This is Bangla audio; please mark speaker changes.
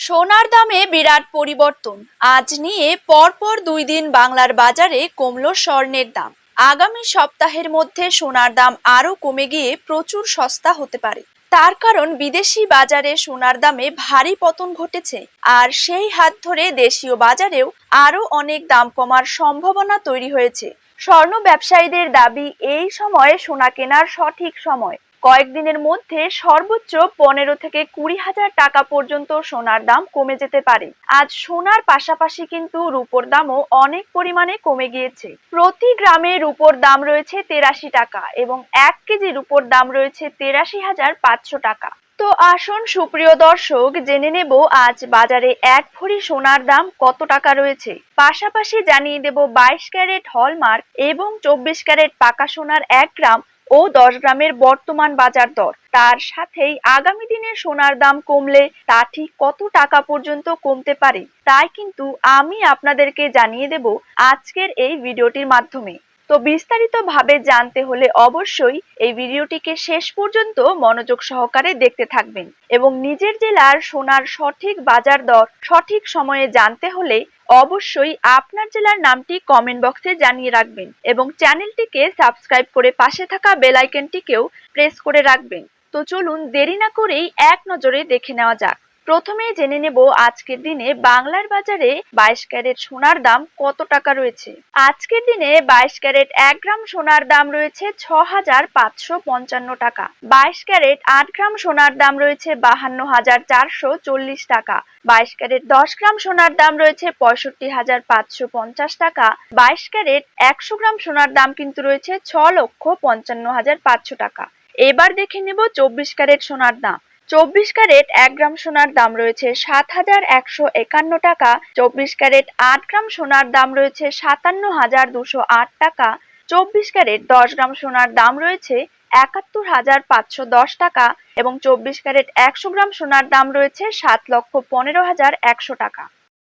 Speaker 1: সোনার দামে বিরাট পরিবর্তন। আজ নিয়ে পরপর 2 দিন বাংলার বাজারে কমল স্বর্ণের দাম। আগামী সপ্তাহের মধ্যে সোনার দাম আরো কমে গিয়ে প্রচুর সস্তা হতে পারে। তার কারণ বিদেশি বাজারে সোনার দামে ভারী পতন ঘটেছে, আর সেই হাত ধরে দেশীয় বাজারেও আরো অনেক দাম কমার সম্ভাবনা তৈরি হয়েছে। স্বর্ণ ব্যবসায়ীদের দাবি, এই সময়ে সোনা কেনার সঠিক সময়। কয়েকদিনের মধ্যে সর্বোচ্চ 15 থেকে 20 হাজার টাকা পর্যন্ত সোনার দাম কমে যেতে পারে। আজ সোনার পাশাপাশি কিন্তু রূপোর দামও অনেক পরিমাণে কমে গিয়েছে। প্রতি গ্রামে রূপোর দাম রয়েছে 83 টাকা এবং 1 কেজি রূপোর দাম রয়েছে 83,500 টাকা। তো আসুন সুপ্রিয় দর্শক, জেনে নেব আজ বাজারে 1 ভরি সোনার দাম কত টাকা রয়েছে। পাশাপাশি জানিয়ে দেব 22 ক্যারেট হলমার্ক এবং 24 ক্যারেট পাকা সোনার 1 গ্রাম ও 10 গ্রামের বর্তমান বাজার দর। তার সাথেই আগামী দিনে সোনার দাম কমলে তা ঠিক কত টাকা পর্যন্ত কমতে পারে, তাই কিন্তু আমি আপনাদেরকে জানিয়ে দেব আজকের এই ভিডিওটির মাধ্যমে। তো বিস্তারিতভাবে জানতে হলে অবশ্যই এই ভিডিওটিকে শেষ পর্যন্ত মনোযোগ সহকারে দেখতে থাকবেন এবং নিজের জেলার সোনার সঠিক বাজার দর সঠিক সময়ে জানতে হলে অবশ্যই আপনার জেলার নামটি কমেন্ট বক্সে জানিয়ে রাখবেন এবং চ্যানেলটিকে সাবস্ক্রাইব করে পাশে থাকা বেল আইকনটিকেও প্রেস করে রাখবেন। তো চলুন দেরি না করেই এক নজরে দেখে নেওয়া যাক। প্রথমে জেনে নেব আজকের দিনে বাংলার বাজারে 22 ক্যারেট সোনার দাম কত টাকা রয়েছে। আজকের দিনে 22 ক্যারেট 1 গ্রাম সোনার দাম রয়েছে 6,555 টাকা। 22 ক্যারেট 8 গ্রাম সোনার দাম রয়েছে 52,440 টাকা। 22 ক্যারেট 10 গ্রাম সোনার দাম রয়েছে 65,550 টাকা। 22 ক্যারেট 100 গ্রাম সোনার দাম কিন্তু রয়েছে 6,55,500 টাকা। এবার দেখে নেব 24 ক্যারেট সোনার দাম। 24 ক্যারেট 1 গ্রাম সোনার দাম রয়েছে 7,151 টাকা। 24 ক্যারেট 8 গ্রাম সোনার দাম রয়েছে 57,208 টাকা। 24 ক্যারেট 10 গ্রাম সোনার দাম রয়েছে 71,510 টাকা এবং 24 ক্যারেট 100 গ্রাম সোনার দাম রয়েছে 7,15,100 টাকা।